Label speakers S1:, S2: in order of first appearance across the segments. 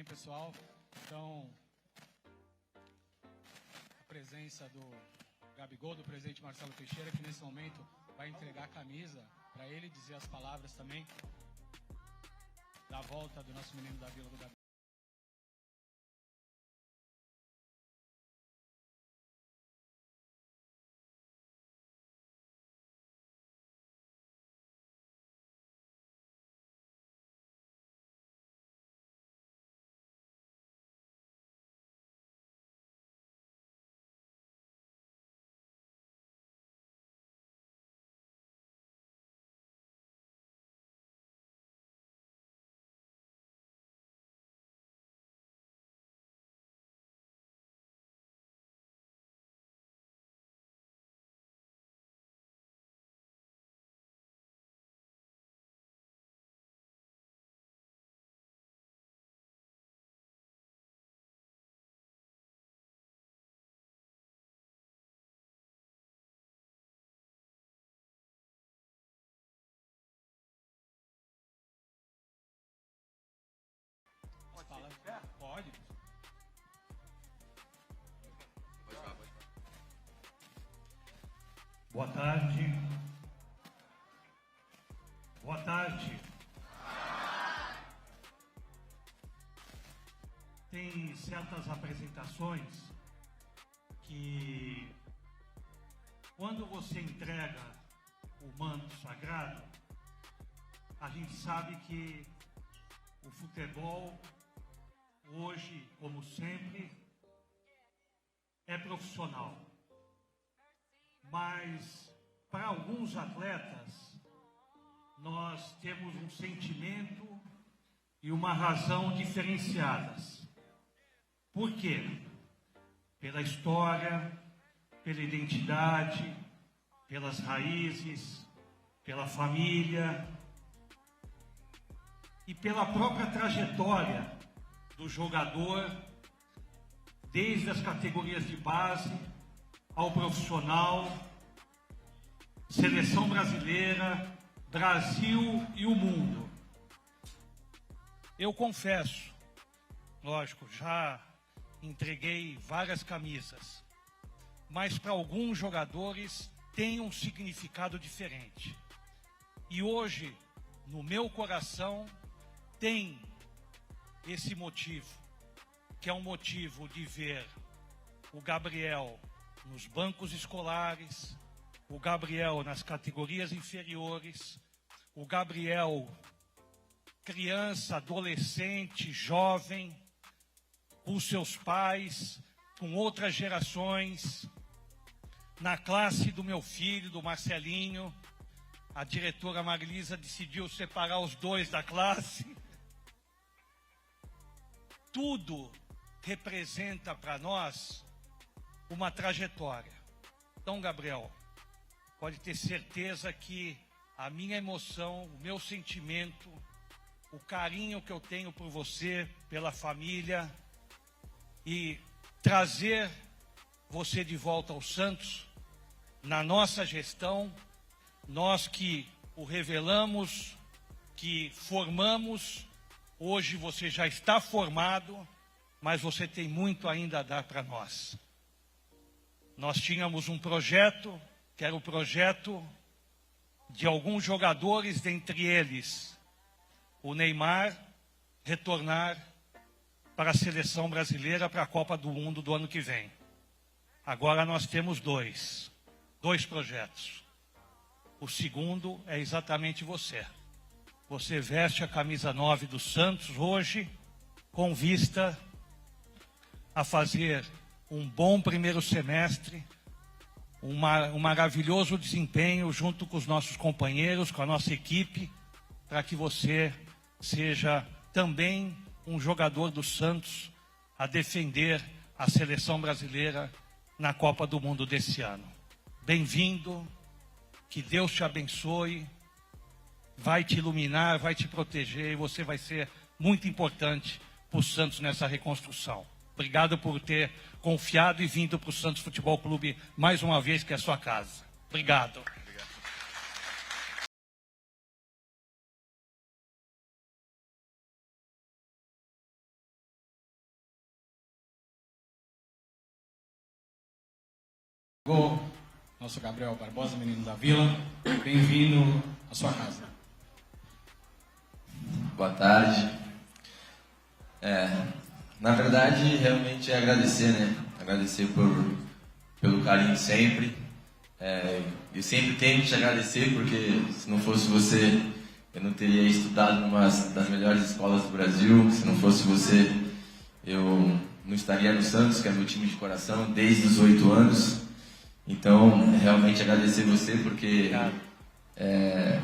S1: pessoal? Então, a presença do Gabigol, do presidente Marcelo Teixeira, que nesse momento vai entregar a camisa para ele dizer as palavras também da volta do nosso menino da Vila do Gabigol. Fala. Pode.
S2: Boa tarde. Boa tarde. Tem certas apresentações que, quando você entrega o manto sagrado, a gente sabe que o futebol, hoje, como sempre, é profissional. Mas, para alguns atletas, nós temos um sentimento e uma razão diferenciadas. Por quê? Pela história, pela identidade, pelas raízes, pela família e pela própria trajetória do jogador, desde as categorias de base ao profissional, seleção brasileira, Brasil e o mundo. Eu confesso, lógico, já entreguei várias camisas, mas para alguns jogadores tem um significado diferente. E hoje, no meu coração, tem esse motivo, que é um motivo de ver o Gabriel nos bancos escolares, o Gabriel nas categorias inferiores, o Gabriel criança, adolescente, jovem, com seus pais, com outras gerações, na classe do meu filho, do Marcelinho. A diretora Marilisa decidiu separar os dois da classe. Tudo representa para nós uma trajetória. Então, Gabriel, pode ter certeza que a minha emoção, o meu sentimento, o carinho que eu tenho por você, pela família, e trazer você de volta ao Santos, na nossa gestão, nós que o revelamos, que formamos, hoje você já está formado, mas você tem muito ainda a dar para nós. Nós tínhamos um projeto, que era o projeto de alguns jogadores, dentre eles o Neymar, retornar para a seleção brasileira para a Copa do Mundo do ano que vem. Agora nós temos dois projetos. O segundo é exatamente você. Você veste a camisa 9 do Santos hoje, com vista a fazer um bom primeiro semestre, um maravilhoso desempenho junto com os nossos companheiros, com a nossa equipe, para que você seja também um jogador do Santos a defender a seleção brasileira na Copa do Mundo desse ano. Bem-vindo, que Deus te abençoe, vai te iluminar, vai te proteger e você vai ser muito importante para o Santos nessa reconstrução. Obrigado por ter confiado e vindo para o Santos Futebol Clube mais uma vez, que é a sua casa. Obrigado.
S1: Nosso Gabriel Barbosa, menino da Vila, bem-vindo à sua casa.
S3: Boa tarde. Na verdade, realmente é agradecer, né? Agradecer pelo carinho sempre. Eu sempre tenho que te agradecer, porque se não fosse você, eu não teria estudado numa das melhores escolas do Brasil. Se não fosse você, eu não estaria no Santos, que é meu time de coração, desde os 8 anos. Então, realmente agradecer você, porque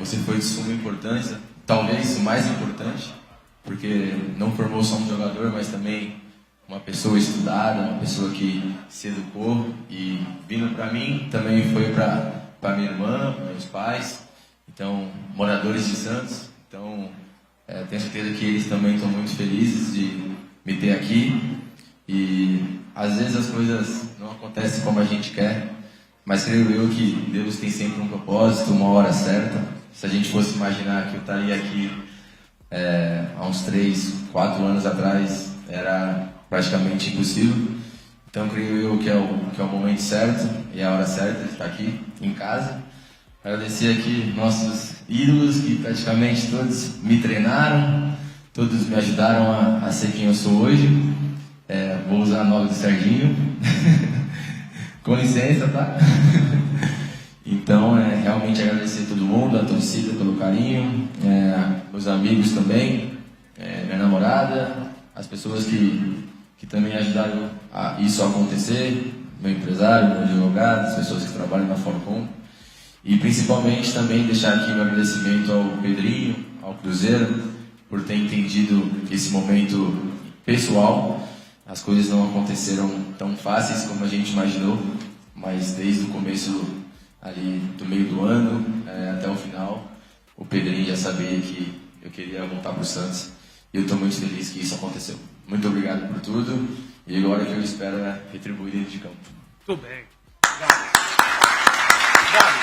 S3: você foi de suma importância, talvez o mais importante, porque não formou só um jogador, mas também uma pessoa estudada, uma pessoa que se educou, e vindo para mim, também foi para minha irmã, para meus pais, então, moradores de Santos. Então, tenho certeza que eles também estão muito felizes de me ter aqui, e às vezes as coisas não acontecem como a gente quer, mas creio eu que Deus tem sempre um propósito, uma hora certa. Se a gente fosse imaginar que eu estaria aqui há uns 3, 4 anos atrás, era praticamente impossível. Então creio eu que é o momento certo e a hora certa de estar aqui em casa. Agradecer aqui nossos ídolos, que praticamente todos me treinaram, todos me ajudaram a ser quem eu sou hoje. Vou usar a nome do Serginho. Com licença, tá? Então, realmente agradecer a todo mundo, a torcida pelo carinho, meus amigos também, minha namorada, as pessoas que também ajudaram isso a acontecer, meu empresário, meu advogado, as pessoas que trabalham na Forcom. E principalmente também deixar aqui meu agradecimento ao Pedrinho, ao Cruzeiro, por ter entendido esse momento pessoal. As coisas não aconteceram tão fáceis como a gente imaginou, mas desde o começo ali do meio do ano até o final, o Pedrinho já sabia que eu queria voltar para o Santos, e eu estou muito feliz que isso aconteceu. Muito obrigado por tudo, e agora o que eu espero é retribuir dentro de campo.
S2: Tudo bem.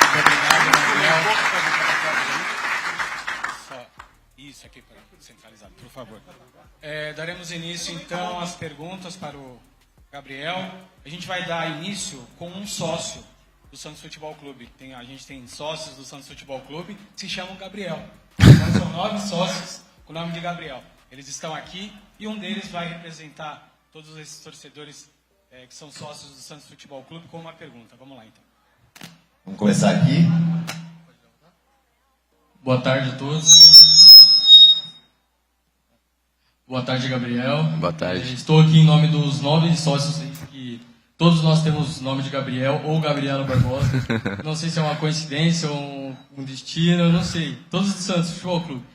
S1: Obrigado, Gabriel. Isso aqui para centralizar, por favor. Daremos início, então, às perguntas para o Gabriel. A gente vai dar início com um sócio do Santos Futebol Clube. A gente tem sócios do Santos Futebol Clube que se chamam Gabriel. Então, são 9 sócios com o nome de Gabriel. Eles estão aqui e um deles vai representar todos esses torcedores que são sócios do Santos Futebol Clube com uma pergunta. Vamos lá, então.
S3: Vamos começar aqui.
S4: Boa tarde a todos. Boa tarde, Gabriel.
S3: Boa tarde.
S4: Estou aqui em nome dos 9 sócios, que todos nós temos nome de Gabriel ou Gabriela Barbosa. Não sei se é uma coincidência ou um destino, eu não sei. Todos do Santos Futebol Clube.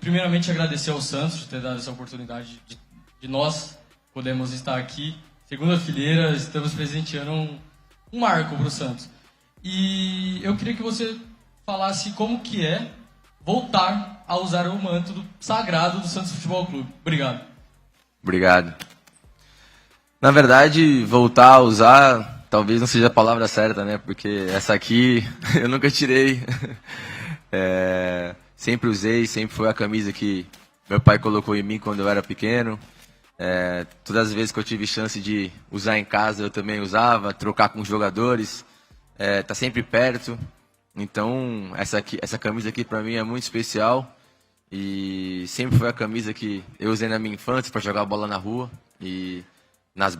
S4: Primeiramente, agradecer ao Santos por ter dado essa oportunidade de nós podermos estar aqui. Segunda-feira, estamos presenteando um marco para o Santos. E eu queria que você falasse como que é voltar a usar o manto sagrado do Santos Futebol Clube. Obrigado.
S3: Obrigado. Na verdade, voltar a usar talvez não seja a palavra certa, né? Porque essa aqui eu nunca tirei. Sempre usei, sempre foi a camisa que meu pai colocou em mim quando eu era pequeno. Todas as vezes que eu tive chance de usar em casa, eu também usava, trocar com os jogadores, tá sempre perto. Então, essa camisa aqui para mim é muito especial, e sempre foi a camisa que eu usei na minha infância para jogar bola na rua e na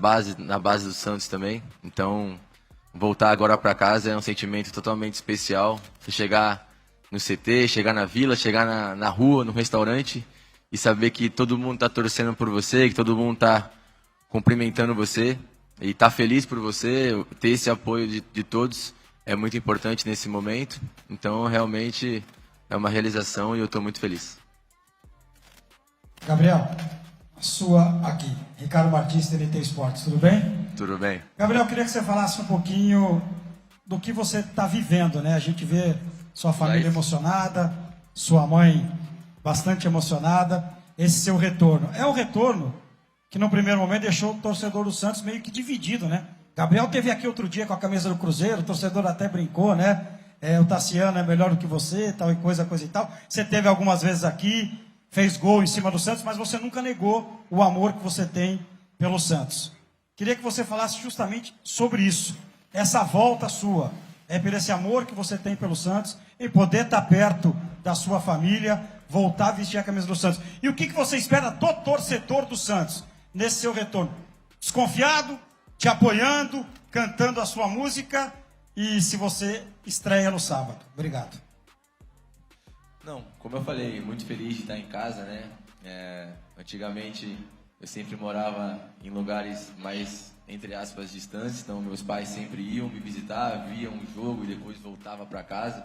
S3: base do Santos também. Então, voltar agora para casa é um sentimento totalmente especial. Você chegar no CT, chegar na vila, chegar na rua, no restaurante e saber que todo mundo está torcendo por você, que todo mundo está cumprimentando você e está feliz por você, ter esse apoio de todos é muito importante nesse momento. Então, realmente, é uma realização e eu estou muito feliz.
S5: Gabriel, sua aqui. Ricardo Martins, TNT Esportes, tudo bem?
S3: Tudo bem.
S5: Gabriel, eu queria que você falasse um pouquinho do que você está vivendo, né? A gente vê sua família emocionada, sua mãe bastante emocionada. Esse seu retorno. É um retorno que, no primeiro momento, deixou o torcedor do Santos meio que dividido, né? Gabriel teve aqui outro dia com a camisa do Cruzeiro, o torcedor até brincou, né? O Tassiano é melhor do que você, tal e coisa e tal. Você teve algumas vezes aqui, fez gol em cima do Santos, mas você nunca negou o amor que você tem pelo Santos. Queria que você falasse justamente sobre isso. essa volta sua, é por esse amor que você tem pelo Santos, em poder estar perto da sua família, voltar a vestir a camisa do Santos. E o que você espera do torcedor do Santos nesse seu retorno? Desconfiado, te apoiando, cantando a sua música, e se você estreia no sábado. Obrigado.
S3: Não, como eu falei, muito feliz de estar em casa, né? Antigamente eu sempre morava em lugares mais, entre aspas, distantes, então meus pais sempre iam me visitar, viam um jogo e depois voltava para casa.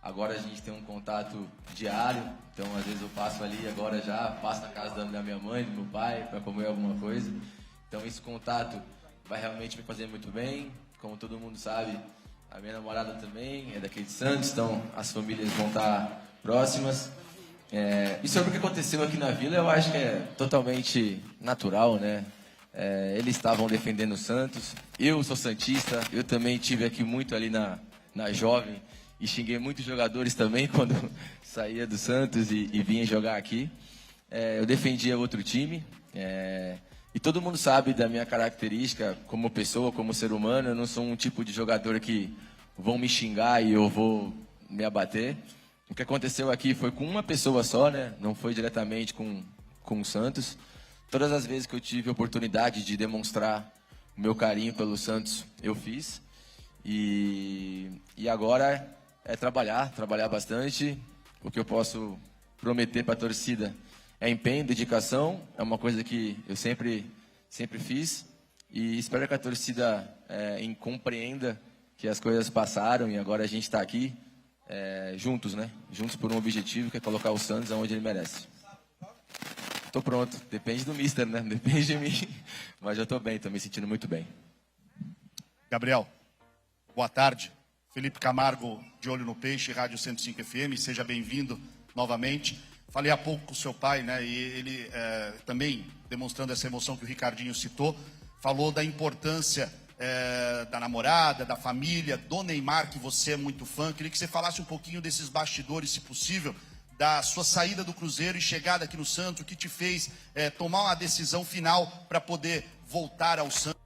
S3: Agora a gente tem um contato diário, então às vezes eu passo ali, agora já passo na casa da minha mãe, do meu pai, para comer alguma coisa. Então esse contato vai realmente me fazer muito bem. Como todo mundo sabe, a minha namorada também é daqui de Santos, então as famílias vão estar próximas. E sobre o que aconteceu aqui na Vila, eu acho que é totalmente natural, né? Eles estavam defendendo o Santos, eu sou santista, eu também tive aqui muito ali na Jovem e xinguei muitos jogadores também quando saía do Santos e vinha jogar aqui. Eu defendia outro time, e todo mundo sabe da minha característica como pessoa, como ser humano. Eu não sou um tipo de jogador que vão me xingar e eu vou me abater. O que aconteceu aqui foi com uma pessoa só, né? Não foi diretamente com o Santos. Todas as vezes que eu tive a oportunidade de demonstrar o meu carinho pelo Santos, eu fiz. E agora é trabalhar bastante. O que eu posso prometer para a torcida é empenho, dedicação. É uma coisa que eu sempre fiz. E espero que a torcida compreenda que as coisas passaram e agora a gente está aqui. Juntos, né? Juntos por um objetivo, que é colocar o Santos onde ele merece. Tô pronto. Depende do mister, né? Depende de mim. Mas já tô bem, tô me sentindo muito bem.
S6: Gabriel, boa tarde. Felipe Camargo, de Olho no Peixe, Rádio 105 FM. Seja bem-vindo novamente. Falei há pouco com o seu pai, né? E ele também, demonstrando essa emoção que o Ricardinho citou, falou da importância da namorada, da família, do Neymar, que você é muito fã. Queria que você falasse um pouquinho desses bastidores, se possível, da sua saída do Cruzeiro e chegada aqui no Santos, o que te fez tomar uma decisão final para poder voltar ao Santos.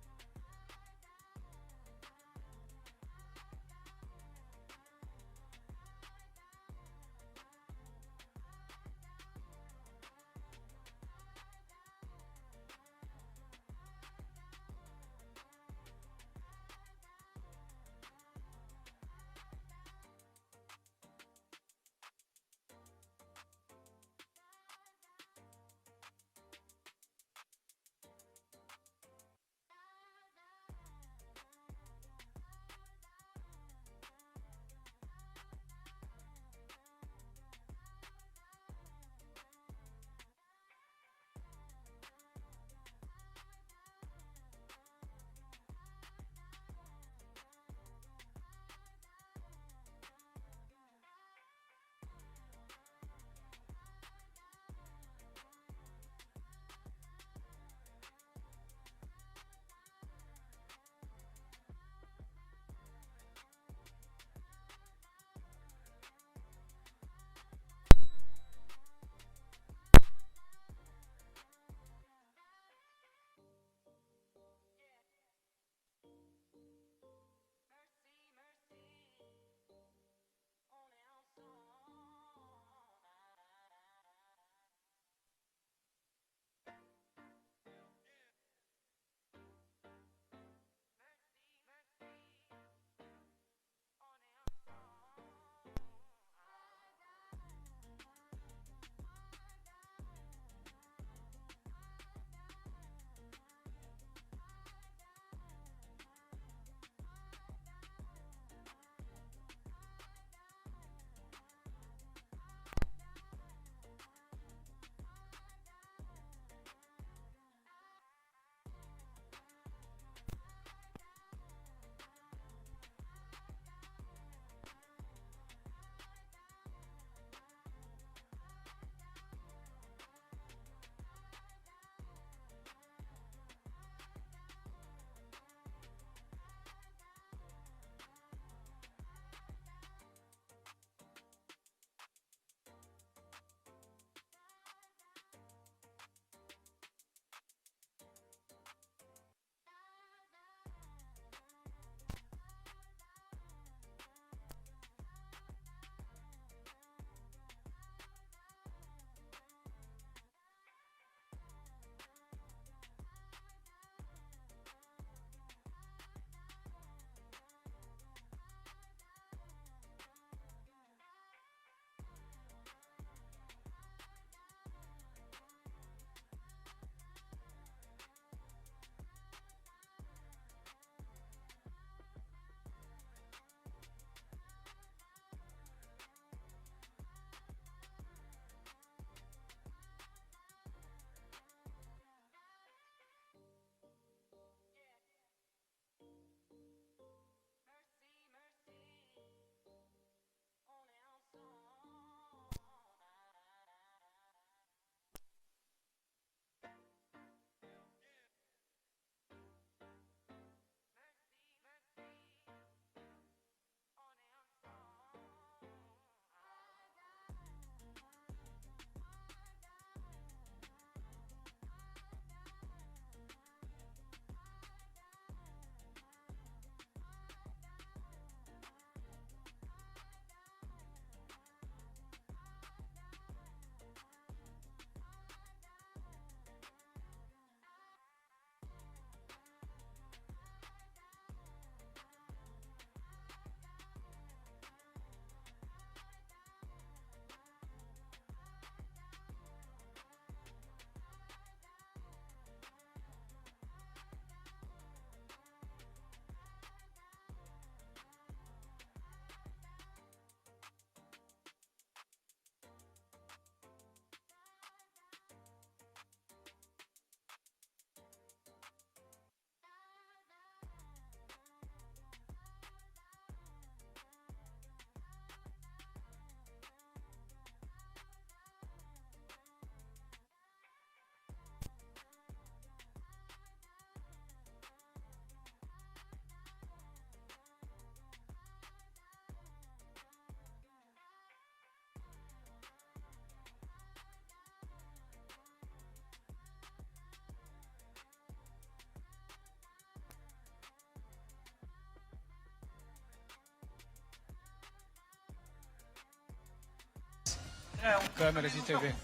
S1: câmeras de TV.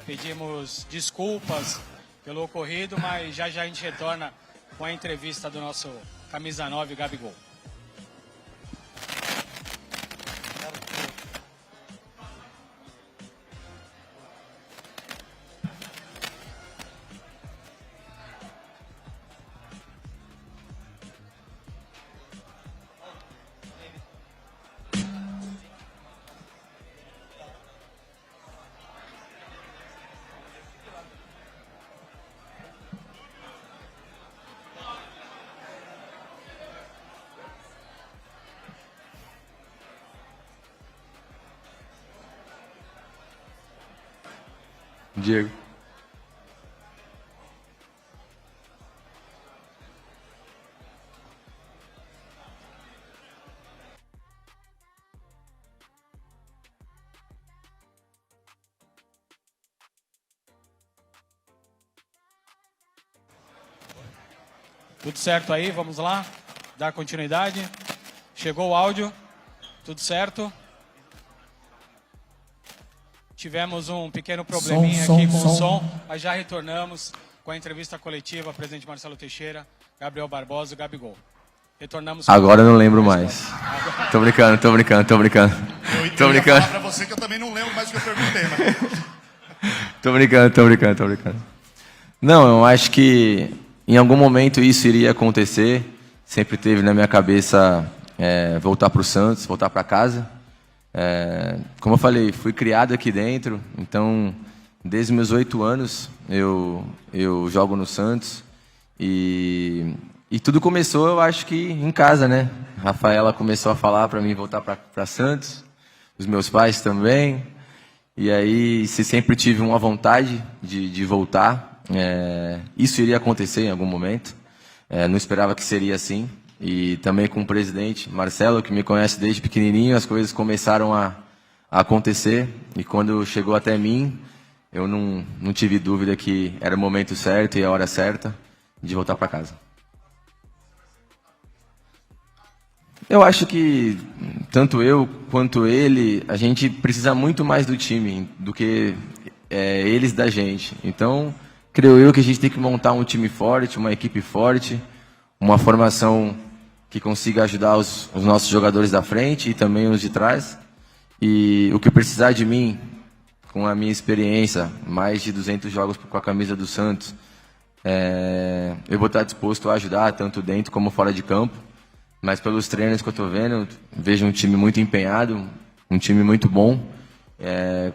S1: Pedimos desculpas pelo ocorrido, mas já a gente retorna com a entrevista do nosso camisa 9, Gabigol.
S3: Diego.
S1: Tudo certo aí? Vamos lá? Dar continuidade. Chegou o áudio. Tudo certo? Tivemos um pequeno probleminha aqui com o som, mas já retornamos com a entrevista coletiva, presidente Marcelo Teixeira, Gabriel Barbosa e Gabigol. Retornamos.
S3: Agora eu não lembro mais. Tô brincando.
S6: Eu ia falar pra você que eu também não lembro mais o que eu perguntei, mas...
S3: Tô brincando. Não, eu acho que em algum momento isso iria acontecer. Sempre teve na minha cabeça voltar para o Santos, voltar para casa. Como eu falei, fui criado aqui dentro, então desde meus 8 anos eu jogo no Santos e tudo começou, eu acho que em casa, né? A Rafaela começou a falar para mim voltar para Santos, os meus pais também, e aí se sempre tive uma vontade de voltar, isso iria acontecer em algum momento, não esperava que seria assim. E também com o presidente Marcelo, que me conhece desde pequenininho, as coisas começaram a acontecer. E quando chegou até mim, eu não tive dúvida que era o momento certo e a hora certa de voltar para casa. Eu acho que tanto eu quanto ele, a gente precisa muito mais do time do que eles da gente. Então, creio eu que a gente tem que montar um time forte, uma equipe forte, uma formação que consiga ajudar os nossos jogadores da frente e também os de trás. E o que precisar de mim, com a minha experiência, mais de 200 jogos com a camisa do Santos, eu vou estar disposto a ajudar, tanto dentro como fora de campo. Mas pelos treinos que eu estou vendo, vejo um time muito empenhado, um time muito bom,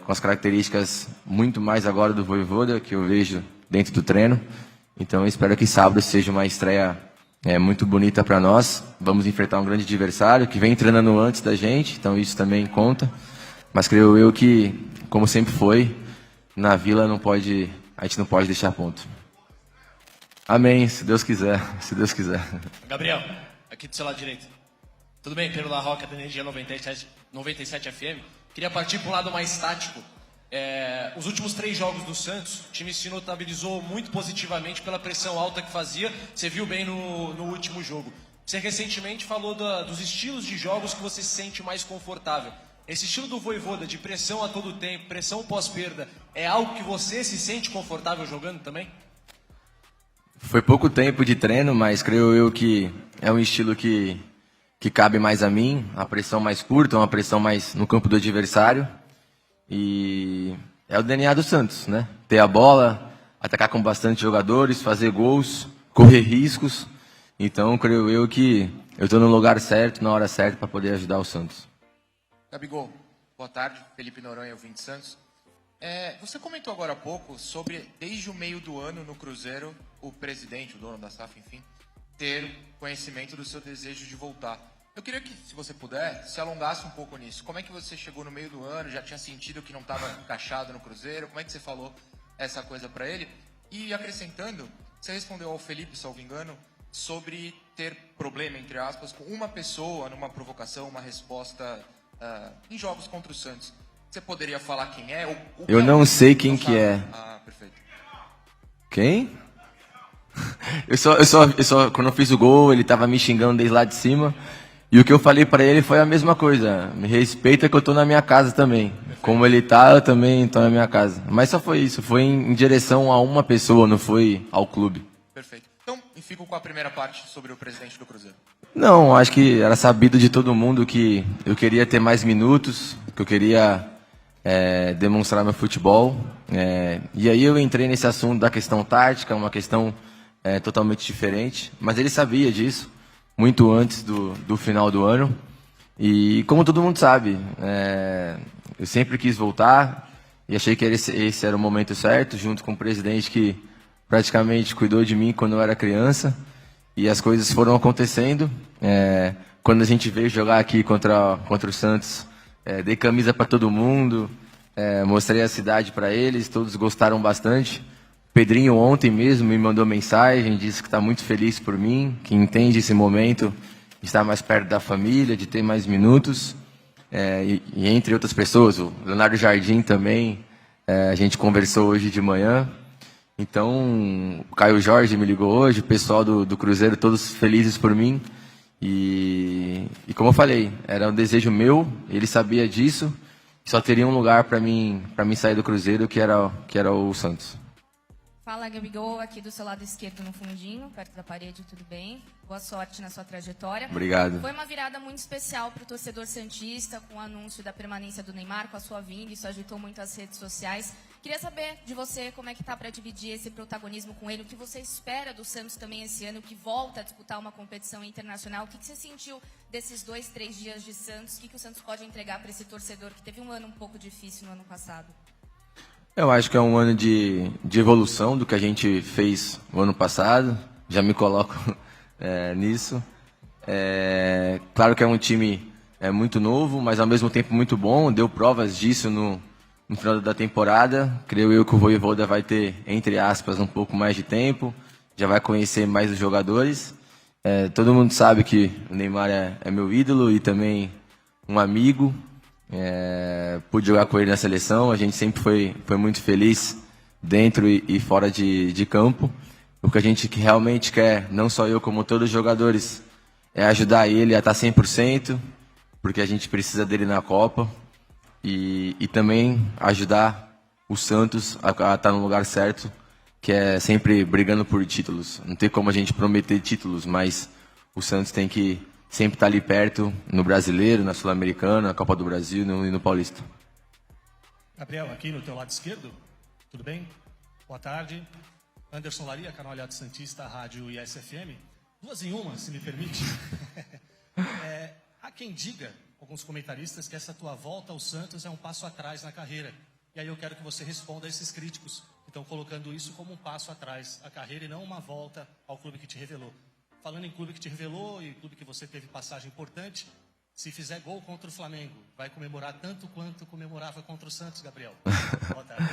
S3: com as características muito mais agora do Vojvoda, que eu vejo dentro do treino. Então eu espero que sábado seja uma estreia muito bonita para nós. Vamos enfrentar um grande adversário que vem treinando antes da gente, então isso também conta. Mas creio eu que, como sempre foi, na Vila a gente não pode deixar ponto. Amém, se Deus quiser, se Deus quiser.
S7: Gabriel, aqui do seu lado direito. Tudo bem? Pedro La Roca, da Energia 97 FM. Queria partir para um lado mais tático. Os últimos 3 jogos do Santos, o time se notabilizou muito positivamente pela pressão alta que fazia. Você viu bem no último jogo. Você recentemente falou dos estilos de jogos que você se sente mais confortável. Esse estilo do Vojvoda, de pressão a todo tempo, pressão pós-perda, é algo que você se sente confortável jogando também?
S3: Foi pouco tempo de treino, mas creio eu que é um estilo que cabe mais a mim. A pressão mais curta, uma pressão mais no campo do adversário. E é o DNA do Santos, né? Ter a bola, atacar com bastante jogadores, fazer gols, correr riscos. Então, creio eu que eu estou no lugar certo, na hora certa, para poder ajudar o Santos.
S8: Gabigol, boa tarde. Felipe Noronha, ouvinte Santos. Você comentou agora há pouco sobre, desde o meio do ano no Cruzeiro, o presidente, o dono da SAF, enfim, ter conhecimento do seu desejo de voltar. Eu queria que, se você puder, se alongasse um pouco nisso. Como é que você chegou no meio do ano, já tinha sentido que não estava encaixado no Cruzeiro? Como é que você falou essa coisa para ele? E acrescentando, você respondeu ao Felipe, salvo engano, sobre ter problema, entre aspas, com uma pessoa numa provocação, uma resposta em jogos contra o Santos. Você poderia falar quem é?
S3: Eu não sei quem que é.
S8: Ah, perfeito.
S3: Quem? Quando eu fiz o gol, ele tava me xingando desde lá de cima. E o que eu falei pra ele foi a mesma coisa. Me respeita que eu tô na minha casa também. Como ele tá, eu também tô na minha casa. Mas só foi isso. Foi em direção a uma pessoa, não foi ao clube.
S8: Perfeito. Então, e fico com a primeira parte sobre o presidente do Cruzeiro.
S3: Não, acho que era sabido de todo mundo que eu queria ter mais minutos, que eu queria demonstrar meu futebol. E aí eu entrei nesse assunto da questão tática, uma questão totalmente diferente. Mas ele sabia disso muito antes do final do ano. E como todo mundo sabe, eu sempre quis voltar e achei que esse era o momento certo, junto com o presidente que praticamente cuidou de mim quando eu era criança. E as coisas foram acontecendo. Quando a gente veio jogar aqui contra o Santos, dei camisa para todo mundo, mostrei a cidade para eles, todos gostaram bastante. Pedrinho ontem mesmo me mandou mensagem, disse que está muito feliz por mim, que entende esse momento de estar mais perto da família, de ter mais minutos. E entre outras pessoas, o Leonardo Jardim também, a gente conversou hoje de manhã. Então, o Caio Jorge me ligou hoje, o pessoal do Cruzeiro, todos felizes por mim. E como eu falei, era um desejo meu, ele sabia disso, só teria um lugar para mim sair do Cruzeiro, que era o Santos.
S9: Fala, Gabigol, aqui do seu lado esquerdo no fundinho, perto da parede, tudo bem? Boa sorte na sua trajetória.
S3: Obrigado.
S9: Foi uma virada muito especial para o torcedor santista, com o anúncio da permanência do Neymar, com a sua vinda, isso agitou muito as redes sociais. Queria saber de você como é que está para dividir esse protagonismo com ele, o que você espera do Santos também esse ano, que volta a disputar uma competição internacional. O que você sentiu desses 2-3 dias de Santos? O que o Santos pode entregar para esse torcedor que teve um ano um pouco difícil no ano passado?
S3: Eu acho que é um ano de evolução do que a gente fez no ano passado. Já me coloco nisso. Claro que é um time muito novo, mas ao mesmo tempo muito bom. Deu provas disso no final da temporada. Creio eu que o Vojvoda vai ter, entre aspas, um pouco mais de tempo. Já vai conhecer mais os jogadores. Todo mundo sabe que o Neymar é meu ídolo e também um amigo. Pude jogar com ele na seleção, a gente sempre foi muito feliz dentro e fora de campo. O que a gente realmente quer, não só eu como todos os jogadores, é ajudar ele a estar 100%, porque a gente precisa dele na Copa, e também ajudar o Santos a estar no lugar certo, que é sempre brigando por títulos. Não tem como a gente prometer títulos, mas o Santos tem que sempre está ali perto, no Brasileiro, na Sul-Americana, na Copa do Brasil e no Paulista.
S1: Gabriel, aqui no teu lado esquerdo, tudo bem? Boa tarde. Anderson Laria, canal Aliado Santista, Rádio ISFM. 2 em 1, se me permite. Há quem diga, alguns comentaristas, que essa tua volta ao Santos é um passo atrás na carreira. E aí eu quero que você responda a esses críticos que estão colocando isso como um passo atrás à carreira e não uma volta ao clube que te revelou. Falando em clube que te revelou e clube que você teve passagem importante, se fizer gol contra o Flamengo, vai comemorar tanto quanto comemorava contra o Santos, Gabriel? Boa tarde.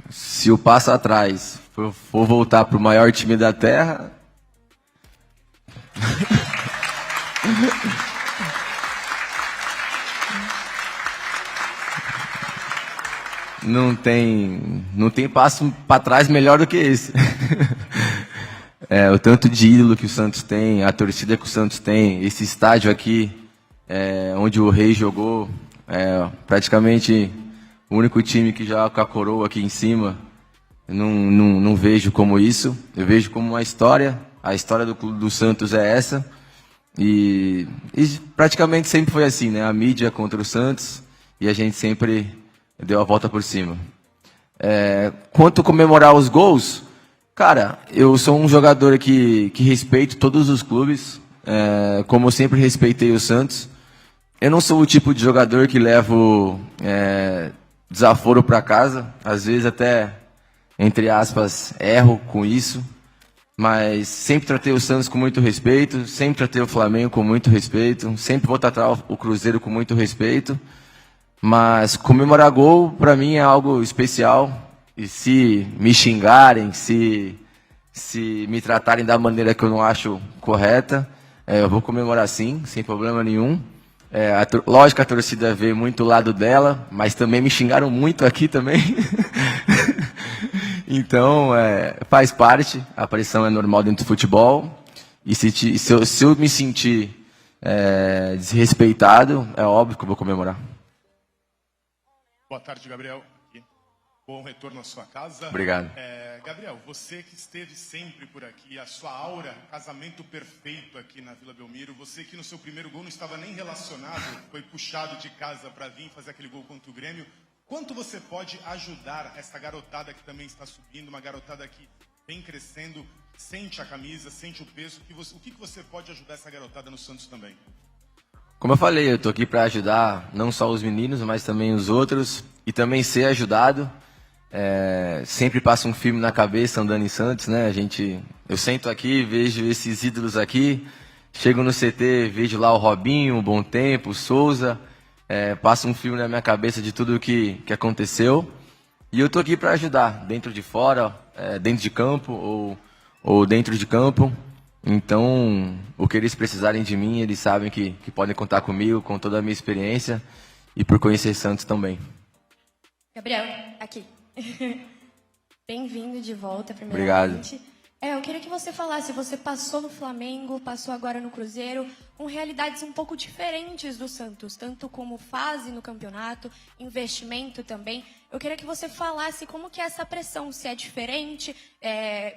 S3: Se o passo atrás for voltar para o maior time da Terra... não tem passo para trás melhor do que esse. O tanto de ídolo que o Santos tem, a torcida que o Santos tem, esse estádio aqui, onde o Rei jogou, praticamente o único time que joga com a coroa aqui em cima. Eu não vejo como isso, eu vejo como uma história. A história do Santos é essa, e praticamente sempre foi assim, né? A mídia contra o Santos, e a gente sempre deu a volta por cima. Quanto comemorar os gols... Cara, eu sou um jogador que respeito todos os clubes, como eu sempre respeitei o Santos. Eu não sou o tipo de jogador que levo desaforo para casa, às vezes até, entre aspas, erro com isso, mas sempre tratei o Santos com muito respeito, sempre tratei o Flamengo com muito respeito, sempre vou tratar o Cruzeiro com muito respeito, mas comemorar gol para mim é algo especial. E se me xingarem, se me tratarem da maneira que eu não acho correta, eu vou comemorar sim, sem problema nenhum. Lógico que a torcida vê muito o lado dela, mas também me xingaram muito aqui também. Então, faz parte, a pressão é normal dentro do futebol. E se eu me sentir desrespeitado, é óbvio que eu vou comemorar.
S6: Boa tarde, Gabriel. Bom retorno à sua casa.
S3: Obrigado.
S6: Gabriel, você que esteve sempre por aqui, a sua aura, casamento perfeito aqui na Vila Belmiro, você que no seu primeiro gol não estava nem relacionado, foi puxado de casa para vir fazer aquele gol contra o Grêmio. Quanto você pode ajudar essa garotada que também está subindo, uma garotada que vem crescendo, sente a camisa, sente o peso, o que você pode ajudar essa garotada no Santos também?
S3: Como eu falei, eu estou aqui para ajudar não só os meninos, mas também os outros, e também ser ajudado. Sempre passa um filme na cabeça andando em Santos, né? Eu sento aqui, vejo esses ídolos aqui, chego no CT, vejo lá o Robinho, o Bom Tempo, o Souza, passa um filme na minha cabeça de tudo que aconteceu, e eu tô aqui para ajudar, dentro de fora, dentro de campo ou dentro de campo. Então, o que eles precisarem de mim, eles sabem que podem contar comigo, com toda a minha experiência e por conhecer Santos também.
S10: Gabriel, aqui. Bem-vindo de volta,
S3: Obrigado.
S10: primeiramente. Eu queria que você falasse, você passou no Flamengo, passou agora no Cruzeiro, com realidades um pouco diferentes do Santos, tanto como fase no campeonato, investimento também. Eu queria que você falasse como que é essa pressão, se é diferente,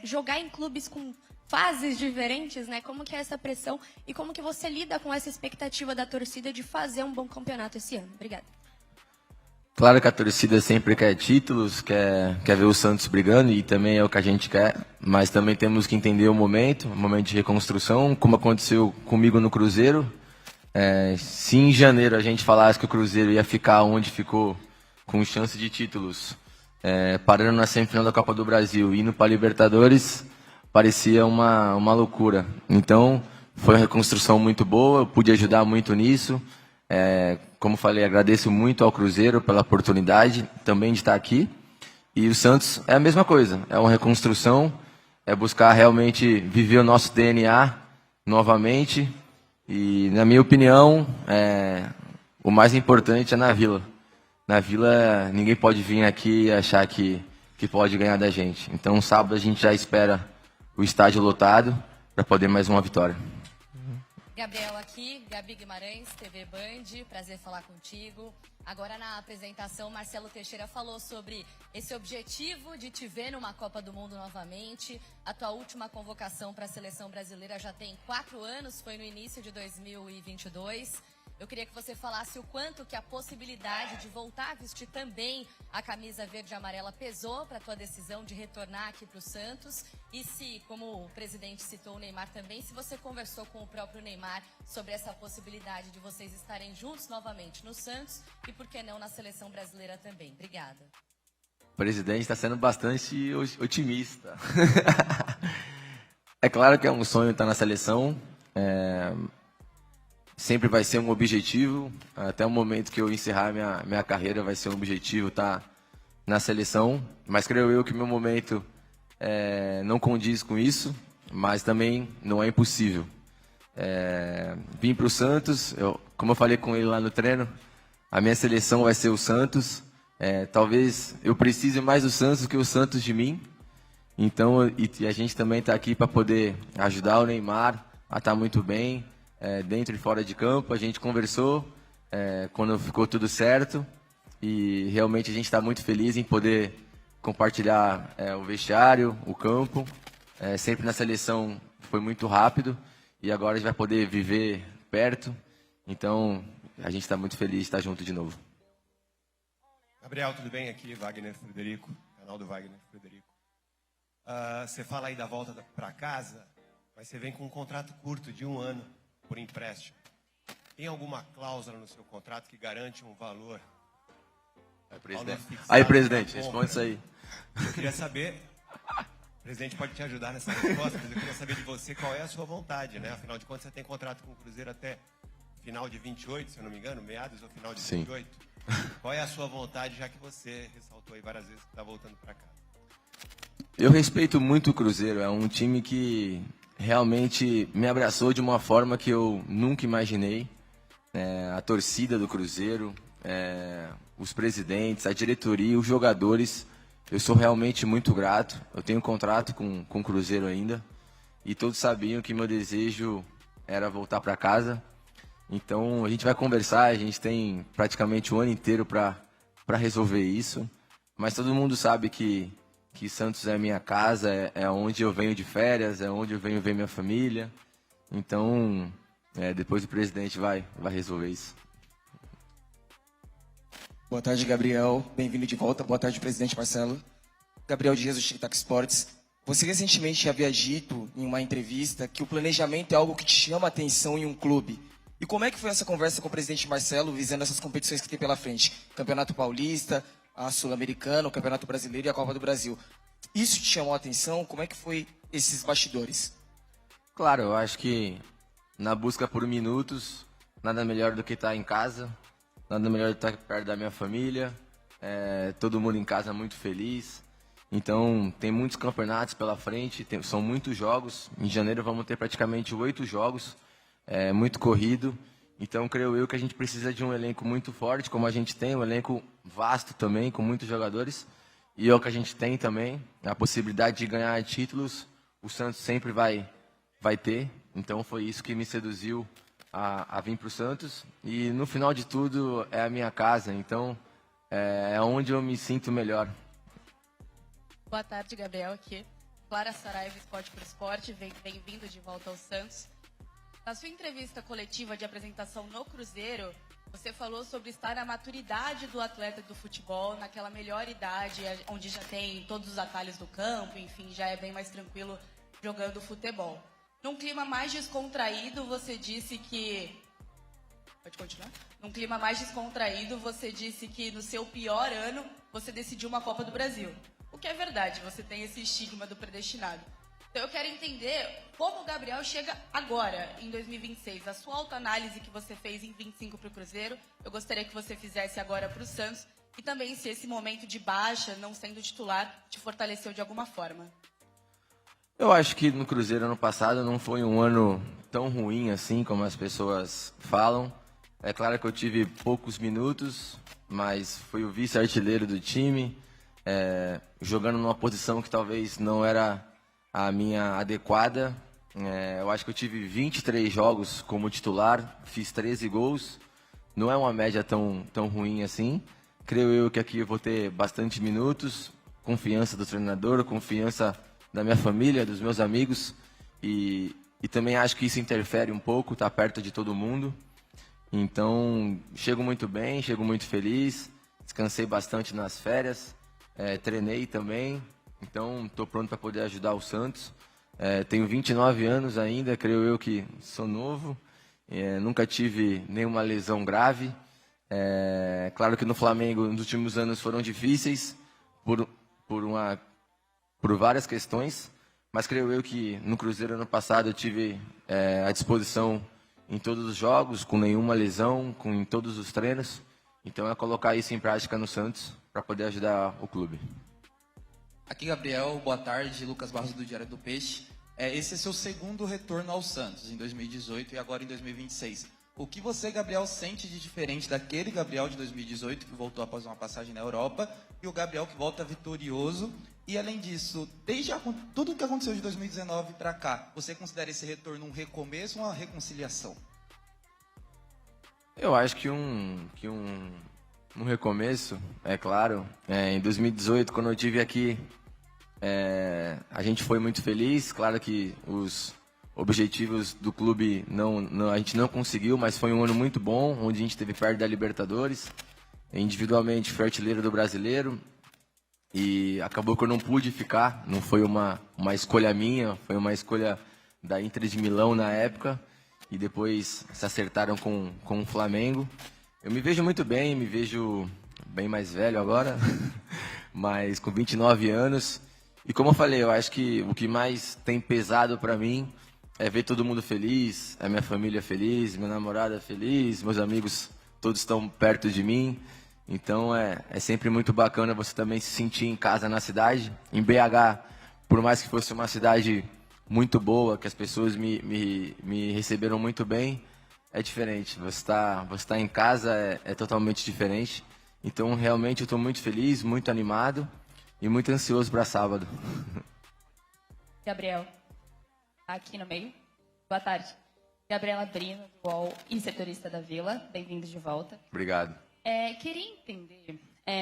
S10: jogar em clubes com fases diferentes, né? Como que é essa pressão e como que você lida com essa expectativa da torcida de fazer um bom campeonato esse ano? Obrigada.
S3: Claro que a torcida sempre quer títulos, quer ver o Santos brigando, e também é o que a gente quer, mas também temos que entender o momento de reconstrução, como aconteceu comigo no Cruzeiro. Se em janeiro a gente falasse que o Cruzeiro ia ficar onde ficou, com chance de títulos, parando na semifinal da Copa do Brasil e indo para a Libertadores, parecia uma loucura. Então, foi uma reconstrução muito boa, eu pude ajudar muito nisso. Como falei, agradeço muito ao Cruzeiro pela oportunidade também de estar aqui. E o Santos é a mesma coisa, é uma reconstrução, é buscar realmente viver o nosso DNA novamente. E, na minha opinião, o mais importante é na Vila. Na Vila, ninguém pode vir aqui e achar que pode ganhar da gente. Então, sábado a gente já espera o estádio lotado para poder mais uma vitória.
S11: Gabriel aqui, Gabi Guimarães, TV Band, prazer falar contigo. Agora na apresentação, Marcelo Teixeira falou sobre esse objetivo de te ver numa Copa do Mundo novamente. A tua última convocação para a Seleção Brasileira já tem 4 anos, foi no início de 2022. Eu queria que você falasse o quanto que a possibilidade de voltar a vestir também a camisa verde e amarela pesou para a tua decisão de retornar aqui para o Santos. E se, como o presidente citou o Neymar também, se você conversou com o próprio Neymar sobre essa possibilidade de vocês estarem juntos novamente no Santos e, por que não, na Seleção Brasileira também. Obrigada.
S3: O presidente está sendo bastante otimista. É claro que é um sonho estar na seleção. Sempre vai ser um objetivo, até o momento que eu encerrar minha carreira vai ser um objetivo estar na seleção, mas creio eu que meu momento não condiz com isso, mas também não é impossível. Vim para o Santos, como eu falei com ele lá no treino, a minha seleção vai ser o Santos, talvez eu precise mais do Santos do que o Santos de mim, então e a gente também está aqui para poder ajudar o Neymar a estar muito bem, dentro e fora de campo. A gente conversou quando ficou tudo certo e realmente a gente está muito feliz em poder compartilhar o vestiário, o campo. Sempre na seleção foi muito rápido e agora a gente vai poder viver perto. Então a gente está muito feliz de estar junto de novo.
S12: Gabriel, tudo bem? Aqui Wagner Frederico, canal do Wagner Frederico. Você fala aí da volta para casa, mas você vem com um contrato curto de 1 ano. Por empréstimo. Tem alguma cláusula no seu contrato que garante um valor?
S3: Aí, presidente, responde isso aí.
S12: Eu queria saber, o presidente pode te ajudar nessa resposta, mas eu queria saber de você qual é a sua vontade, né? Afinal de contas, você tem contrato com o Cruzeiro até final de 28, se eu não me engano, meados ou final de 28. Qual é a sua vontade, já que você ressaltou aí várias vezes que está voltando para cá?
S3: Eu respeito muito o Cruzeiro, é um time que realmente me abraçou de uma forma que eu nunca imaginei. a torcida do Cruzeiro, os presidentes, a diretoria, os jogadores. Eu sou realmente muito grato. Eu tenho um contrato com o Cruzeiro ainda. E todos sabiam que meu desejo era voltar para casa. Então a gente vai conversar, a gente tem praticamente um ano inteiro para resolver isso. Mas todo mundo sabe que Santos é a minha casa, é onde eu venho de férias, é onde eu venho ver minha família. Então depois o presidente vai resolver isso.
S13: Boa tarde, Gabriel. Bem-vindo de volta. Boa tarde, presidente Marcelo. Gabriel Dias, do TikTok Sports. Você recentemente havia dito em uma entrevista que o planejamento é algo que te chama a atenção em um clube. E como é que foi essa conversa com o presidente Marcelo, visando essas competições que tem pela frente? Campeonato Paulista, a Sul-Americana, o Campeonato Brasileiro e a Copa do Brasil. Isso te chamou a atenção? Como é que foi esses bastidores?
S3: Claro, eu acho que na busca por minutos, nada melhor do que estar em casa. Nada melhor do que estar perto da minha família, todo mundo em casa muito feliz. Então, tem muitos campeonatos pela frente, são muitos jogos. Em janeiro vamos ter praticamente 8 jogos, muito corrido. Então, creio eu que a gente precisa de um elenco muito forte, como a gente tem, um elenco vasto também, com muitos jogadores. E é o que a gente tem também, a possibilidade de ganhar títulos, o Santos sempre vai ter. Então, foi isso que me seduziu a vir para o Santos, e no final de tudo é a minha casa, então é onde eu me sinto melhor.
S14: Boa tarde, Gabriel, aqui. Clara Saraiva, Esporte por Esporte, bem-vindo de volta ao Santos. Na sua entrevista coletiva de apresentação no Cruzeiro, você falou sobre estar na maturidade do atleta do futebol, naquela melhor idade, onde já tem todos os atalhos do campo, enfim, já é bem mais tranquilo jogando futebol. Num clima mais descontraído, você disse que... Pode continuar? Num clima mais descontraído, você disse que no seu pior ano, você decidiu uma Copa do Brasil. O que é verdade, você tem esse estigma do predestinado. Então eu quero entender como o Gabriel chega agora, em 2026. A sua autoanálise que você fez em 25 para o Cruzeiro, eu gostaria que você fizesse agora para o Santos. E também se esse momento de baixa, não sendo titular, te fortaleceu de alguma forma.
S3: Eu acho que no Cruzeiro ano passado não foi um ano tão ruim assim como as pessoas falam. É claro que eu tive poucos minutos, mas fui o vice-artilheiro do time, jogando numa posição que talvez não era a minha adequada. Eu acho que eu tive 23 jogos como titular, fiz 13 gols. Não é uma média tão ruim assim. Creio eu que aqui eu vou ter bastante minutos, confiança do treinador, confiança da minha família, dos meus amigos, e também acho que isso interfere um pouco, estar perto de todo mundo. Então, chego muito bem, chego muito feliz, descansei bastante nas férias, treinei também, então estou pronto para poder ajudar o Santos. Tenho 29 anos ainda, creio eu que sou novo, nunca tive nenhuma lesão grave. Claro que no Flamengo, nos últimos anos foram difíceis, por várias questões, mas creio eu que no Cruzeiro ano passado eu tive à disposição em todos os jogos, com nenhuma lesão, em todos os treinos. Então é colocar isso em prática no Santos para poder ajudar o clube.
S15: Aqui, Gabriel, boa tarde, Lucas Barros do Diário do Peixe. Esse é seu segundo retorno ao Santos, em 2018 e agora em 2026. O que você, Gabriel, sente de diferente daquele Gabriel de 2018, que voltou após uma passagem na Europa, e o Gabriel que volta vitorioso? E, além disso, desde tudo o que aconteceu de 2019 para cá, você considera esse retorno um recomeço ou uma reconciliação?
S3: Eu acho que um recomeço, é claro. Em 2018, quando eu estive aqui, a gente foi muito feliz. Claro que os objetivos do clube a gente não conseguiu, mas foi um ano muito bom, onde a gente esteve perto da Libertadores. Individualmente, fui artilheiro do Brasileiro. E acabou que eu não pude ficar, não foi uma escolha minha, foi uma escolha da Inter de Milão na época, e depois se acertaram com o Flamengo. Eu me vejo muito bem, me vejo bem mais velho agora, mas com 29 anos. E como eu falei, eu acho que o que mais tem pesado para mim é ver todo mundo feliz, a minha família feliz, minha namorada feliz, meus amigos todos estão perto de mim. Então é sempre muito bacana você também se sentir em casa na cidade. Em BH, por mais que fosse uma cidade muito boa, que as pessoas me receberam muito bem, é diferente. Você tá em casa é totalmente diferente. Então, realmente, eu estou muito feliz, muito animado e muito ansioso para sábado.
S14: Gabriel, aqui no meio. Boa tarde. Gabriela Brino, do UOL e setorista da Vila. Bem-vindo de volta.
S3: Obrigado.
S14: Queria entender,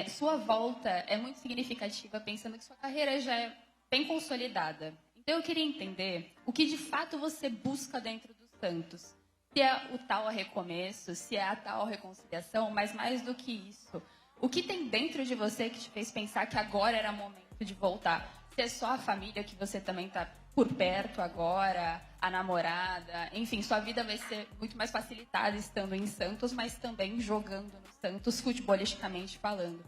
S14: sua volta é muito significativa, pensando que sua carreira já é bem consolidada. Então, eu queria entender o que, de fato, você busca dentro do Santos. Se é o tal recomeço, se é a tal reconciliação, mas mais do que isso, o que tem dentro de você que te fez pensar que agora era momento de voltar? Se é só a família que você também está por perto agora, a namorada, enfim, sua vida vai ser muito mais facilitada estando em Santos, mas também jogando no Santos, futebolisticamente falando.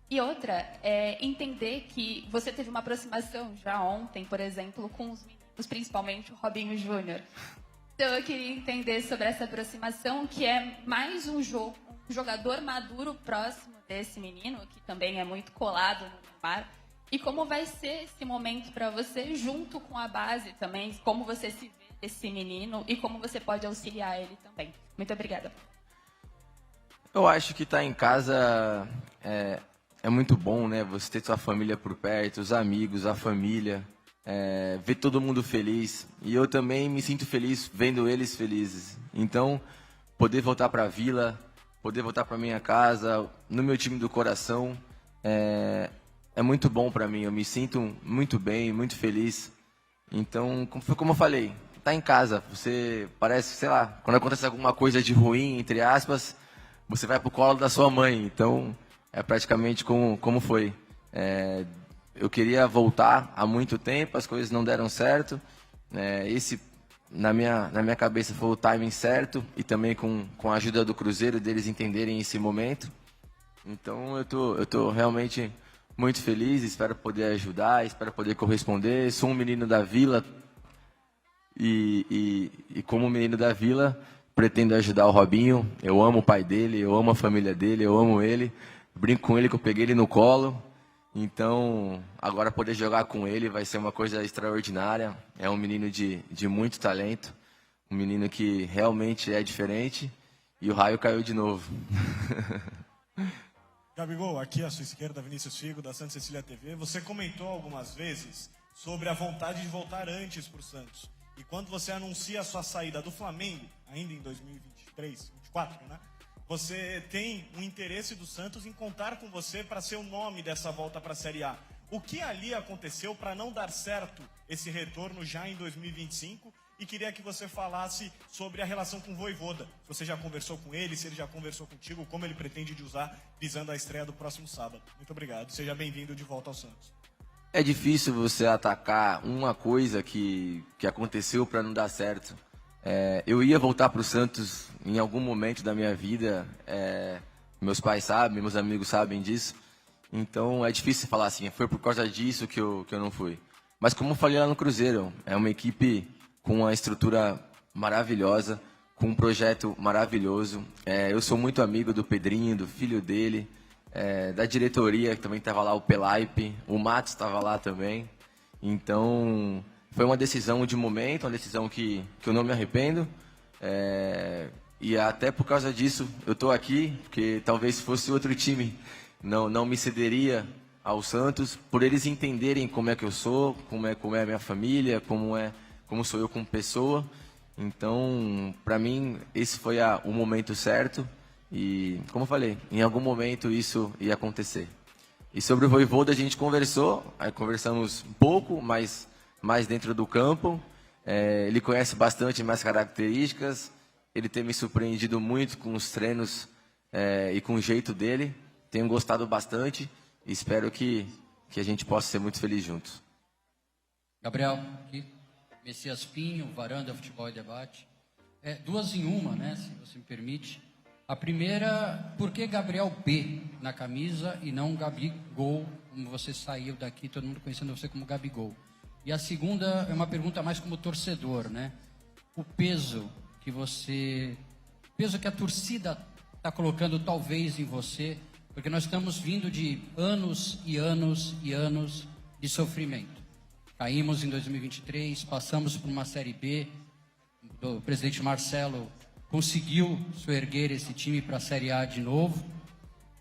S14: E outra, é entender que você teve uma aproximação já ontem, por exemplo, com os meninos, principalmente o Robinho Júnior. Então eu queria entender sobre essa aproximação, que é mais um jogador maduro próximo desse menino, que também é muito colado no Neymar, e como vai ser esse momento para você, junto com a base também, como você se vê desse menino e como você pode auxiliar ele também. Muito obrigada.
S3: Eu acho que estar em casa é muito bom, né? Você ter sua família por perto, os amigos, a família, ver todo mundo feliz. E eu também me sinto feliz vendo eles felizes. Então, poder voltar para a Vila, poder voltar para minha casa, no meu time do coração, é muito bom para mim. Eu me sinto muito bem, muito feliz. Então, como eu falei, tá em casa. Você parece, sei lá, quando acontece alguma coisa de ruim, entre aspas, você vai pro colo da sua mãe. Então, é praticamente como foi. Eu queria voltar há muito tempo, as coisas não deram certo. Esse, na minha cabeça, foi o timing certo, e também com a ajuda do Cruzeiro, deles entenderem esse momento. Então, eu tô realmente muito feliz, espero poder ajudar, espero poder corresponder. Sou um menino da Vila e como menino da Vila, pretendo ajudar o Robinho. Eu amo o pai dele, eu amo a família dele, eu amo ele. Brinco com ele que eu peguei ele no colo. Então, agora poder jogar com ele vai ser uma coisa extraordinária. É um menino de muito talento, um menino que realmente é diferente, e o raio caiu de novo.
S16: Gabigol, aqui à sua esquerda, Vinícius Figo, da Santa Cecília TV. Você comentou algumas vezes sobre a vontade de voltar antes para o Santos. E quando você anuncia a sua saída do Flamengo, ainda em 2023, 2024, né? Você tem um interesse do Santos em contar com você para ser o nome dessa volta para a Série A. O que ali aconteceu para não dar certo esse retorno já em 2025? E queria que você falasse sobre a relação com o Vojvoda. Se você já conversou com ele, se ele já conversou contigo, como ele pretende de usar, visando a estreia do próximo sábado. Muito obrigado. Seja bem-vindo de volta ao Santos.
S3: É difícil você atacar uma coisa que aconteceu para não dar certo. Eu ia voltar para o Santos em algum momento da minha vida. Meus pais sabem, meus amigos sabem disso. Então é difícil falar assim, foi por causa disso que eu não fui. Mas como eu falei lá no Cruzeiro, é uma equipe com uma estrutura maravilhosa, com um projeto maravilhoso. Eu sou muito amigo do Pedrinho, do filho dele, da diretoria, que também estava lá, o Pelaipe, o Matos estava lá também. Então, foi uma decisão de momento, uma decisão que eu não me arrependo. E até por causa disso, eu estou aqui, porque talvez se fosse outro time, não me cederia ao Santos, por eles entenderem como é que eu sou, como é a minha família, como sou eu como pessoa. Então, para mim, esse foi o momento certo. E, como eu falei, em algum momento isso ia acontecer. E sobre o Vojvoda a gente conversou, aí conversamos um pouco, mas mais dentro do campo. Ele conhece bastante minhas características, ele tem me surpreendido muito com os treinos e com o jeito dele. Tenho gostado bastante e espero que a gente possa ser muito feliz juntos.
S17: Gabriel, aqui. Messias Pinho, Varanda, Futebol e Debate. Duas em uma, né, se você me permite. A primeira, por que Gabriel B na camisa e não Gabigol, como você saiu daqui, todo mundo conhecendo você como Gabigol? E a segunda é uma pergunta mais como torcedor, né? O peso que a torcida está colocando talvez em você, porque nós estamos vindo de anos e anos e anos de sofrimento. Caímos em 2023, passamos por uma Série B, do presidente Marcelo conseguiu soerguer esse time para a Série A de novo.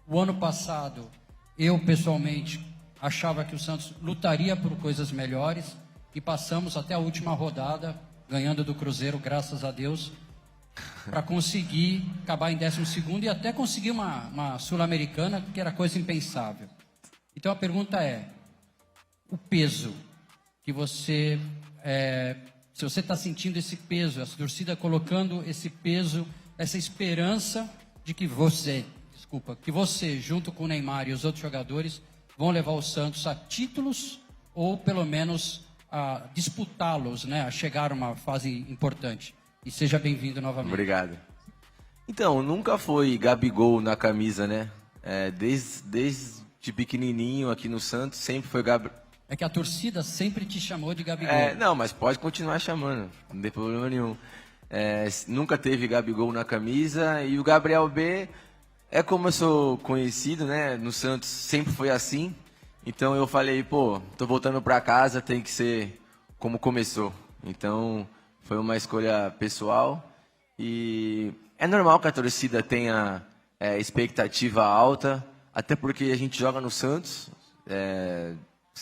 S17: O ano passado, eu pessoalmente achava que o Santos lutaria por coisas melhores e passamos até a última rodada, ganhando do Cruzeiro, graças a Deus, para conseguir acabar em 12º e até conseguir uma Sul-Americana, que era coisa impensável. Então a pergunta é, o peso que você... se você está sentindo esse peso, essa torcida colocando esse peso, essa esperança de que você, junto com o Neymar e os outros jogadores, vão levar o Santos a títulos ou pelo menos a disputá-los, né, a chegar a uma fase importante. E seja bem-vindo novamente.
S3: Obrigado. Então, nunca foi Gabigol na camisa, né? Desde pequenininho aqui no Santos, sempre foi Gabigol.
S17: É que a torcida sempre te chamou de Gabigol.
S3: Não, mas pode continuar chamando, não tem problema nenhum. Nunca teve Gabigol na camisa e o Gabriel B, como eu sou conhecido, né, no Santos sempre foi assim. Então eu falei, pô, tô voltando pra casa, tem que ser como começou. Então foi uma escolha pessoal e é normal que a torcida tenha expectativa alta, até porque a gente joga no Santos.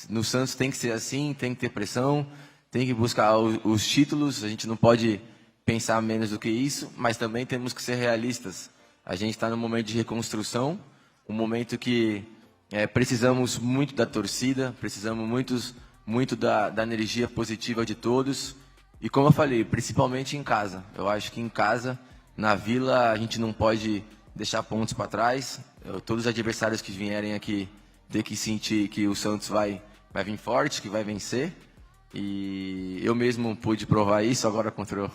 S3: No Santos tem que ser assim, tem que ter pressão, tem que buscar os títulos, a gente não pode pensar menos do que isso, mas também temos que ser realistas. A gente está num momento de reconstrução, um momento que precisamos muito da torcida, precisamos muito da energia positiva de todos. E como eu falei, principalmente em casa. Eu acho que em casa, na Vila, a gente não pode deixar pontos para trás. Todos os adversários que vierem aqui ter que sentir que o Santos vai vir forte, que vai vencer. E eu mesmo pude provar isso agora contra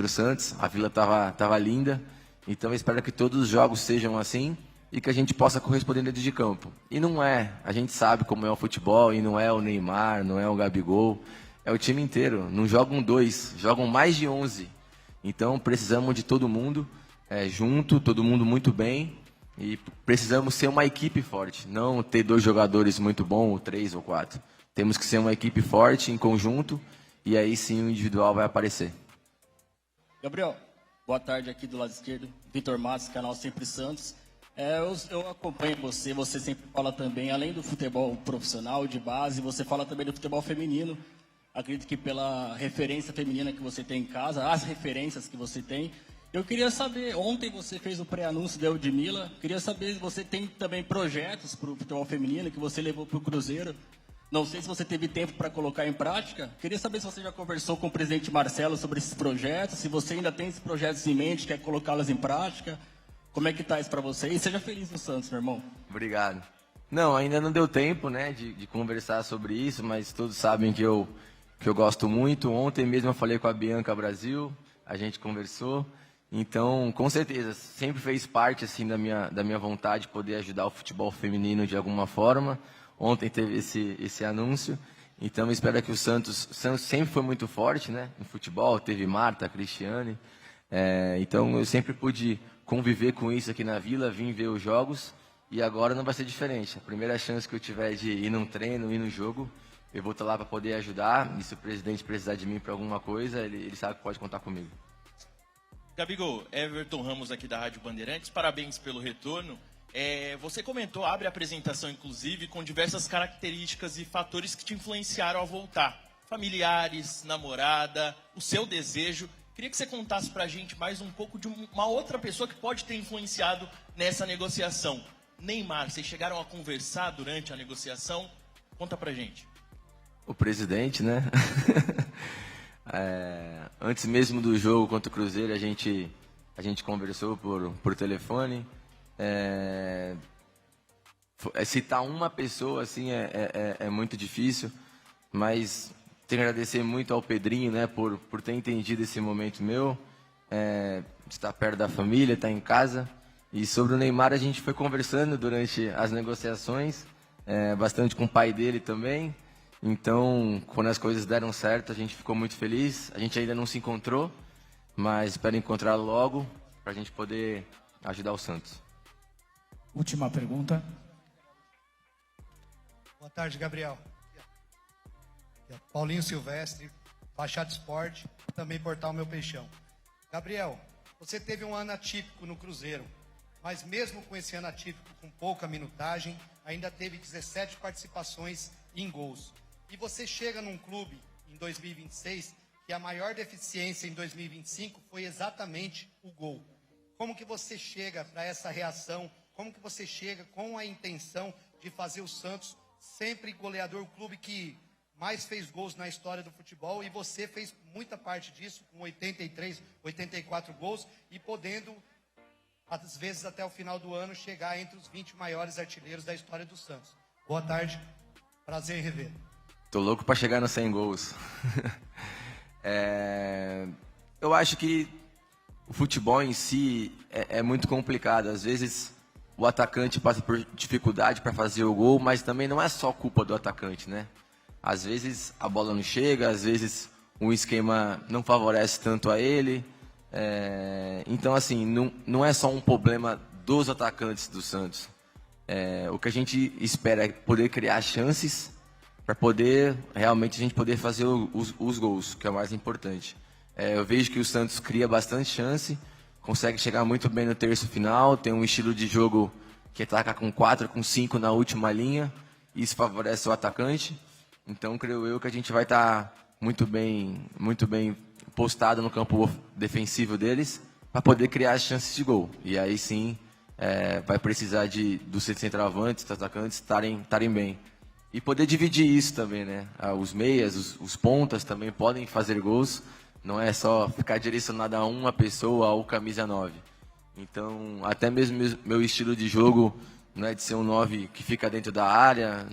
S3: o Santos. A Vila tava linda. Então eu espero que todos os jogos sejam assim e que a gente possa corresponder dentro de campo. E não a gente sabe como é o futebol, e não é o Neymar, não é o Gabigol, é o time inteiro. Não jogam 2, jogam mais de 11. Então precisamos de todo mundo junto, todo mundo muito bem. E precisamos ser uma equipe forte, não ter 2 jogadores muito bons, ou 3 ou 4. Temos que ser uma equipe forte, em conjunto, e aí sim o individual vai aparecer.
S18: Gabriel, boa tarde aqui do lado esquerdo, Vitor Matos, canal Sempre Santos. Eu acompanho você sempre fala também, além do futebol profissional, de base, você fala também do futebol feminino. Acredito que pela referência feminina que você tem em casa, as referências que você tem. Eu queria saber, ontem você fez o pré-anúncio da Eudmila, queria saber se você tem também projetos para o futebol feminino que você levou para o Cruzeiro. Não sei se você teve tempo para colocar em prática. Queria saber se você já conversou com o presidente Marcelo sobre esses projetos, se você ainda tem esses projetos em mente, quer colocá-los em prática. Como é que está isso para você? E seja feliz no Santos, meu irmão.
S3: Obrigado. Não, ainda não deu tempo, né, de conversar sobre isso, mas todos sabem que eu gosto muito. Ontem mesmo eu falei com a Bianca Brasil, a gente conversou. Então, com certeza, sempre fez parte assim da minha vontade poder ajudar o futebol feminino de alguma forma. Ontem teve esse anúncio. Então, espero que o Santos sempre foi muito forte, né, no futebol. Teve Marta, Cristiane. Então, eu sempre pude conviver com isso aqui na Vila, vim ver os jogos. E agora não vai ser diferente. A primeira chance que eu tiver de ir num treino, ir no jogo, eu vou estar lá para poder ajudar. E se o presidente precisar de mim para alguma coisa, ele sabe que pode contar comigo.
S19: Gabigol, Everton Ramos aqui da Rádio Bandeirantes, parabéns pelo retorno. Você comentou, abre a apresentação inclusive, com diversas características e fatores que te influenciaram a voltar. Familiares, namorada, o seu desejo. Queria que você contasse pra gente mais um pouco de uma outra pessoa que pode ter influenciado nessa negociação. Neymar, vocês chegaram a conversar durante a negociação? Conta pra gente.
S3: O presidente, né? Antes mesmo do jogo contra o Cruzeiro, a gente conversou por telefone. Citar uma pessoa assim é muito difícil, mas tenho que agradecer muito ao Pedrinho, né, por ter entendido esse momento meu, estar perto da família, estar em casa. E sobre o Neymar a gente foi conversando durante as negociações, bastante com o pai dele também. Então, quando as coisas deram certo, a gente ficou muito feliz. A gente ainda não se encontrou, mas espero encontrá-lo logo para a gente poder ajudar o Santos.
S5: Última pergunta.
S20: Boa tarde, Gabriel. Paulinho Silvestre, Baixada Esporte, também Portal Meu Peixão. Gabriel, você teve um ano atípico no Cruzeiro, mas mesmo com esse ano atípico, com pouca minutagem, ainda teve 17 participações em gols. E você chega num clube, em 2026, que a maior deficiência em 2025 foi exatamente o gol. Como que você chega para essa reação? Como que você chega com a intenção de fazer o Santos sempre goleador, o clube que mais fez gols na história do futebol, e você fez muita parte disso, com 83, 84 gols, e podendo, às vezes até o final do ano, chegar entre os 20 maiores artilheiros da história do Santos. Boa tarde, prazer em rever.
S3: Tô louco para chegar nos 100 gols. Eu acho que o futebol em si é muito complicado. Às vezes o atacante passa por dificuldade para fazer o gol, mas também não é só culpa do atacante, né? Às vezes a bola não chega, às vezes o esquema não favorece tanto a ele. Então, assim, não é só um problema dos atacantes do Santos. O que a gente espera é poder criar chances para poder, realmente, a gente poder fazer os gols, que é o mais importante. Eu vejo que o Santos cria bastante chance, consegue chegar muito bem no terço final, tem um estilo de jogo que ataca com 4, com 5 na última linha, e isso favorece o atacante. Então, creio eu que a gente vai estar muito bem postado no campo defensivo deles para poder criar chances de gol. E aí sim, vai precisar dos centroavantes, dos atacantes estarem bem. E poder dividir isso também, né? Os meias, os pontas também podem fazer gols. Não é só ficar direcionado a uma pessoa ou camisa 9. Então, até mesmo meu estilo de jogo não é de ser um 9 que fica dentro da área,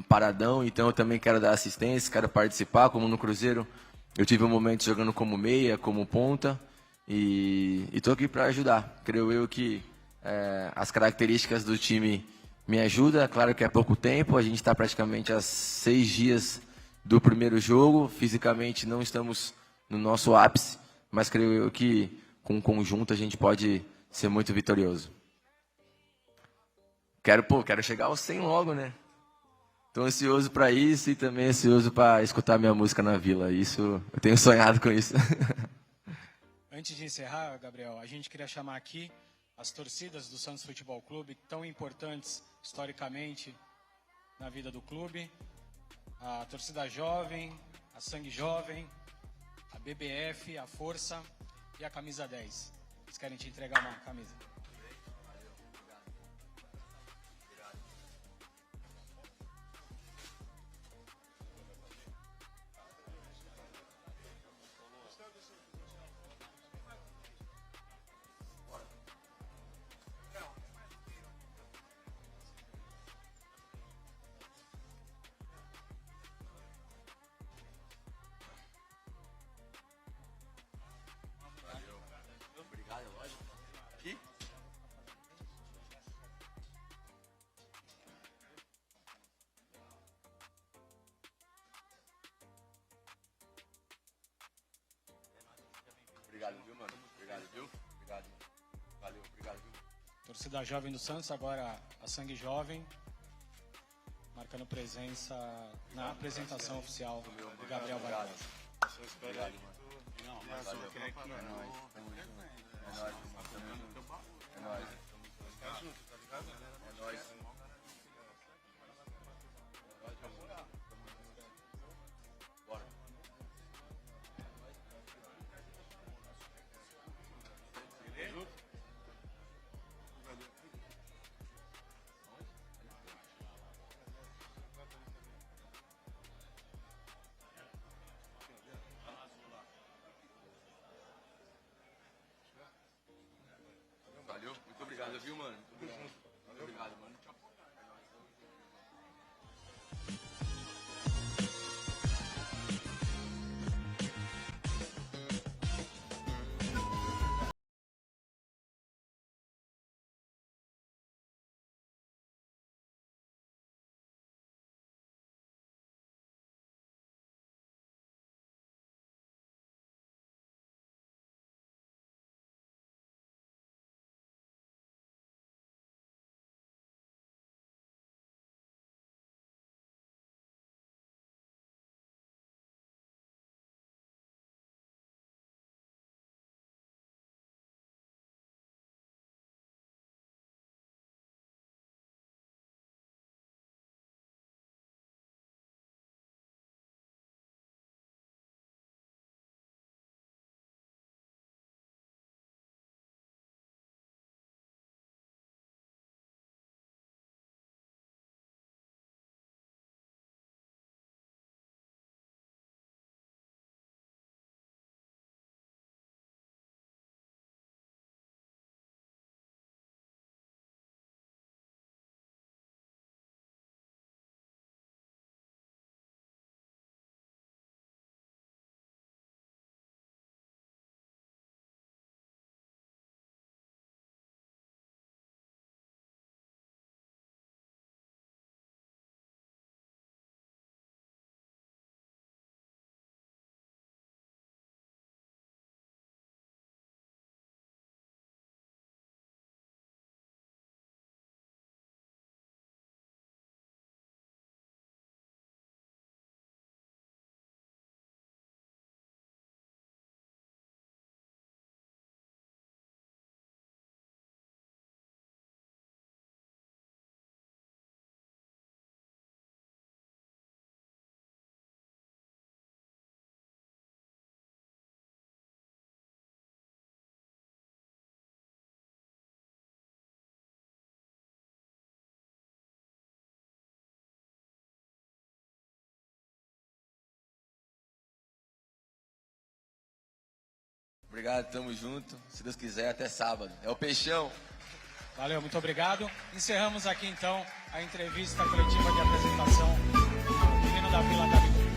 S3: paradão. Então, eu também quero dar assistência, quero participar, como no Cruzeiro. Eu tive um momento jogando como meia, como ponta. E estou aqui para ajudar. Creio eu que as características do time me ajudam. Claro que é pouco tempo, a gente está praticamente a 6 dias do primeiro jogo. Fisicamente não estamos no nosso ápice, mas creio eu que com o conjunto a gente pode ser muito vitorioso. Quero chegar aos 100 logo, né? Estou ansioso para isso e também ansioso para escutar minha música na Vila. Isso, eu tenho sonhado com isso.
S1: Antes de encerrar, Gabriel, a gente queria chamar aqui as torcidas do Santos Futebol Clube, tão importantes historicamente na vida do clube. A torcida jovem, a Sangue Jovem, a BBF, a Força e a Camisa 10. Eles querem te entregar uma camisa.
S3: Obrigado, viu, mano? Obrigado, viu? Obrigado. Valeu, obrigado, viu?
S1: Torcida Jovem do Santos, agora a Sangue Jovem, marcando presença na apresentação oficial do Gabriel Barbosa.
S3: Obrigado, mano.
S1: Não, mas
S3: valeu.
S1: é nóis.
S3: É nóis, mano. É nóis. É nóis. Bora. Valeu, muito obrigado, viu, mano? Obrigado, mano. Obrigado, tamo junto. Se Deus quiser, até sábado. É o Peixão.
S1: Valeu, muito obrigado. Encerramos aqui então a entrevista coletiva de apresentação do menino da Vila Gabigol.